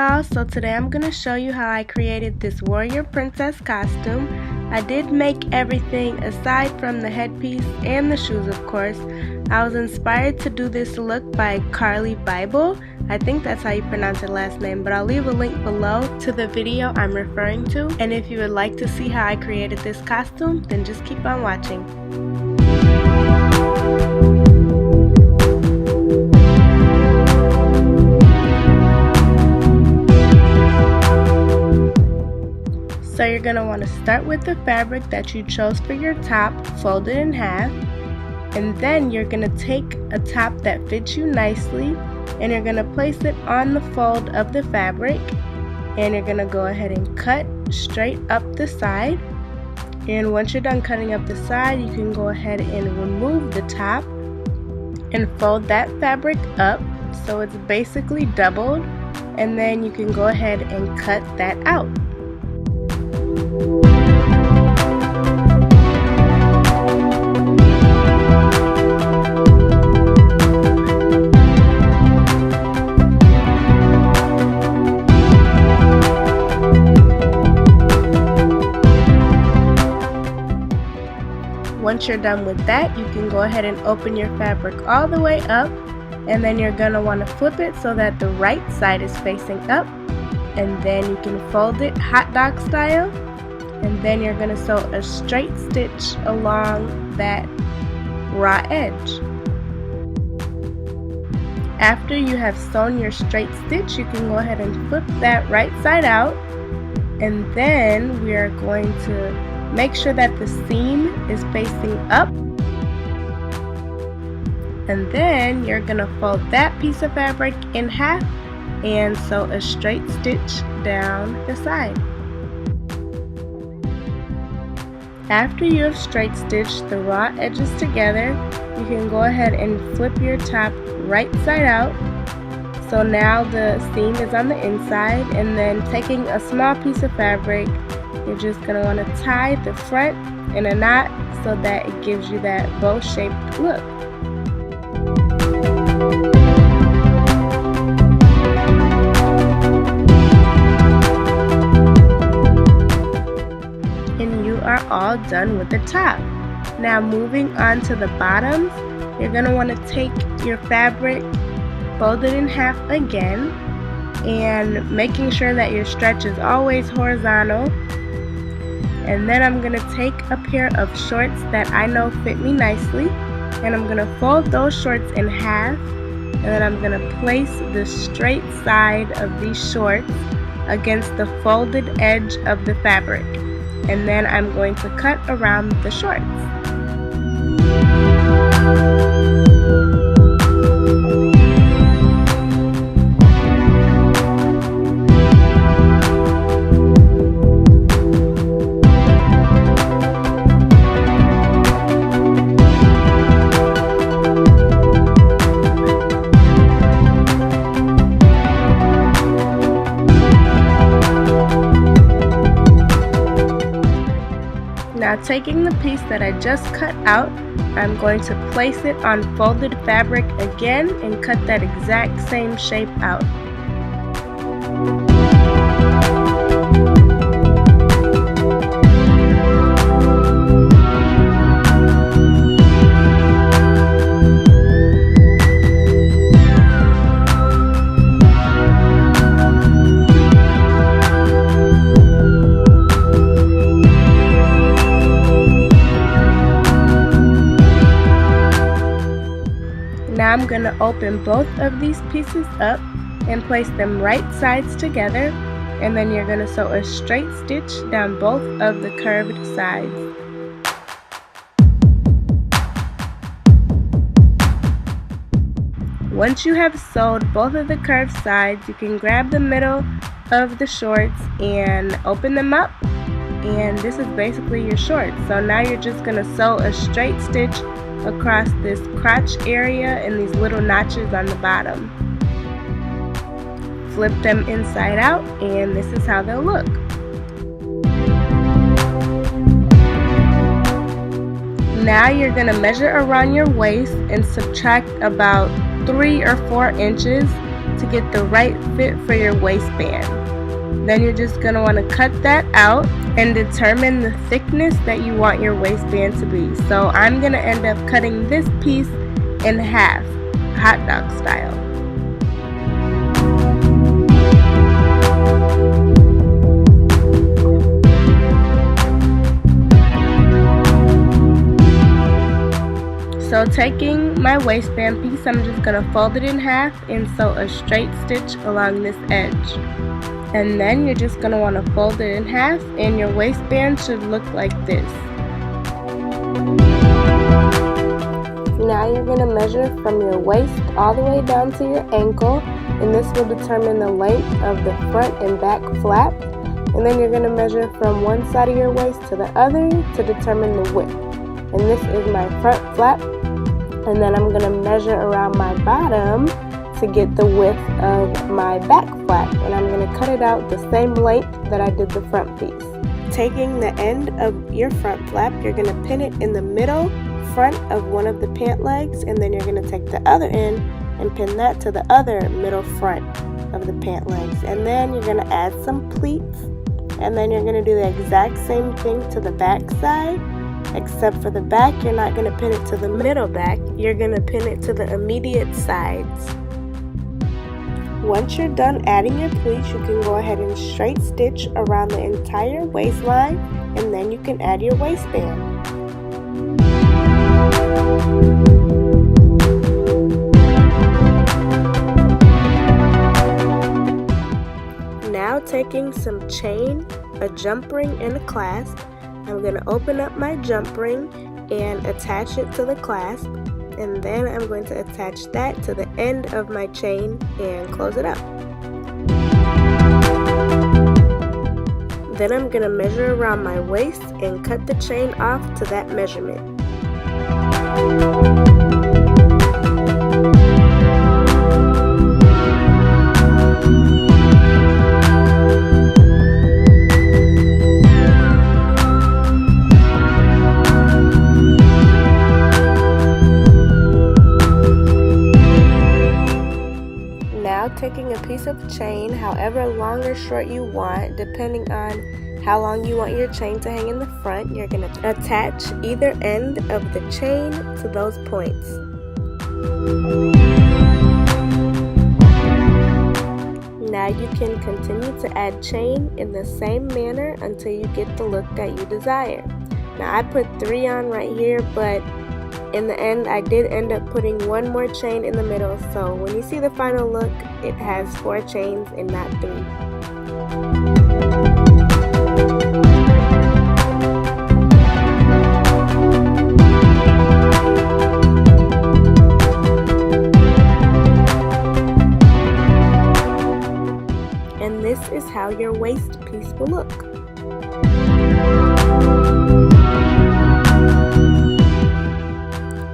y'all, so today I'm going to show you how I created this warrior princess costume. I did make everything aside from the headpiece and the shoes, of course. I was inspired to do this look by Carli Bybel. I think that's how you pronounce her last name, but I'll leave a link below to the video I'm referring to. And if you would like to see how I created this costume, then just keep on watching. So you're going to want to start with the fabric that you chose for your top, fold it in half, and then you're going to take a top that fits you nicely and you're going to place it on the fold of the fabric, and you're going to go ahead and cut straight up the side. And once you're done cutting up the side, you can go ahead and remove the top and fold that fabric up so it's basically doubled, and then you can go ahead and cut that out. Once you're done with that, you can go ahead and open your fabric all the way up, and then you're going to want to flip it so that the right side is facing up, and then you can fold it hot dog style, and then you're going to sew a straight stitch along that raw edge. After you have sewn your straight stitch, you can go ahead and flip that right side out, and then we are going to make sure that the seam is facing up, and then you're going to fold that piece of fabric in half and sew a straight stitch down the side. After you have straight stitched the raw edges together, you can go ahead and flip your top right side out. So now the seam is on the inside, and then taking a small piece of fabric, you're just going to want to tie the front in a knot so that it gives you that bow-shaped look. And you are all done with the top. Now moving on to the bottoms, you're going to want to take your fabric, fold it in half again, and making sure that your stretch is always horizontal. And then I'm going to take a pair of shorts that I know fit me nicely, and I'm going to fold those shorts in half, and then I'm going to place the straight side of these shorts against the folded edge of the fabric, and then I'm going to cut around the shorts. Now taking the piece that I just cut out, I'm going to place it on folded fabric again and cut that exact same shape out. Now I'm going to open both of these pieces up and place them right sides together, and then you're going to sew a straight stitch down both of the curved sides. Once you have sewed both of the curved sides, you can grab the middle of the shorts and open them up, and this is basically your shorts. So now you're just going to sew a straight stitch across this crotch area and these little notches on the bottom. Flip them inside out, and this is how they'll look. Now you're going to measure around your waist and subtract about 3 or 4 inches to get the right fit for your waistband. Then you're just going to want to cut that out and determine the thickness that you want your waistband to be. So I'm going to end up cutting this piece in half, hot dog style. So taking my waistband piece, I'm just going to fold it in half and sew a straight stitch along this edge. And then you're just going to want to fold it in half, and your waistband should look like this. Now you're going to measure from your waist all the way down to your ankle, and this will determine the length of the front and back flap. And then you're going to measure from one side of your waist to the other to determine the width. And this is my front flap, and then I'm going to measure around my bottom to get the width of my back flap, and I'm going to cut it out the same length that I did the front piece. Taking the end of your front flap, you're going to pin it in the middle front of one of the pant legs, and then you're going to take the other end and pin that to the other middle front of the pant legs. And then you're going to add some pleats, and then you're going to do the exact same thing to the back side. Except for the back, you're not going to pin it to the middle back, you're going to pin it to the immediate sides. Once you're done adding your pleats, you can go ahead and straight stitch around the entire waistline, and then you can add your waistband. Now taking some chain, a jump ring, and a clasp, I'm going to open up my jump ring and attach it to the clasp, and then I'm going to attach that to the end of my chain and close it up. Then I'm going to measure around my waist and cut the chain off to that measurement. Taking a piece of chain, however long or short you want, depending on how long you want your chain to hang in the front, you're going to attach either end of the chain to those points. Now you can continue to add chain in the same manner until you get the look that you desire. Now I put 3 on right here, but in the end, I did end up putting 1 more chain in the middle, so when you see the final look, it has 4 chains and not 3. And this is how your waist piece will look.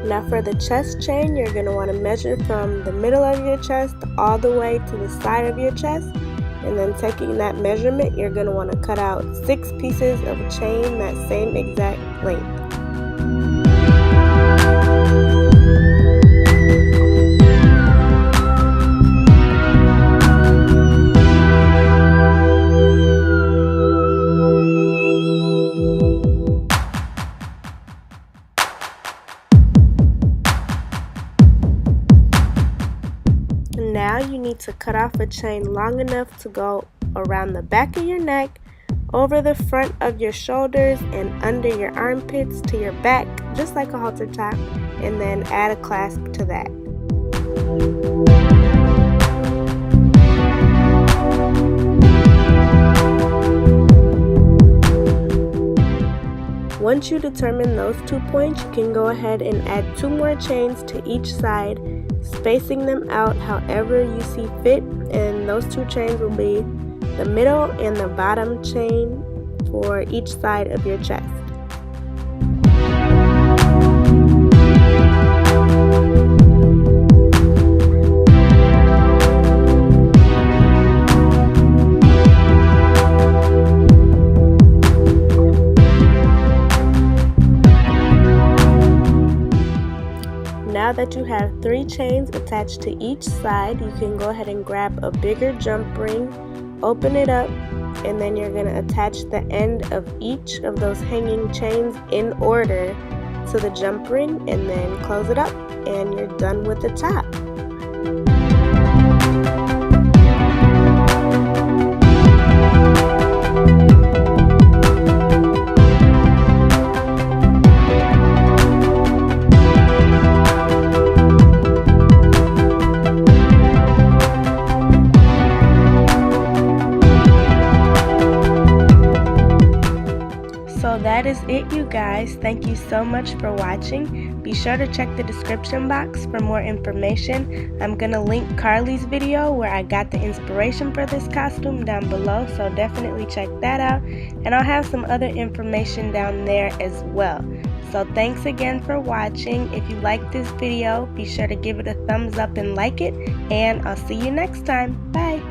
Now for the chest chain, you're going to want to measure from the middle of your chest all the way to the side of your chest, and then taking that measurement, you're going to want to cut out 6 pieces of chain that same exact length. Now you need to cut off a chain long enough to go around the back of your neck, over the front of your shoulders, and under your armpits to your back, just like a halter top, and then add a clasp to that. Once you determine those 2 points, you can go ahead and add 2 more chains to each side, spacing them out however you see fit, and those 2 chains will be the middle and the bottom chain for each side of your chest. Now that you have 3 chains attached to each side, you can go ahead and grab a bigger jump ring, open it up, and then you're going to attach the end of each of those hanging chains in order to the jump ring, and then close it up, and you're done with the top. So that is it, you guys. Thank you so much for watching. Be sure to check the description box for more information. I'm going to link Carli's video where I got the inspiration for this costume down below, so definitely check that out. And I'll have some other information down there as well. So thanks again for watching. If you like this video, be sure to give it a thumbs up and like it. And I'll see you next time. Bye.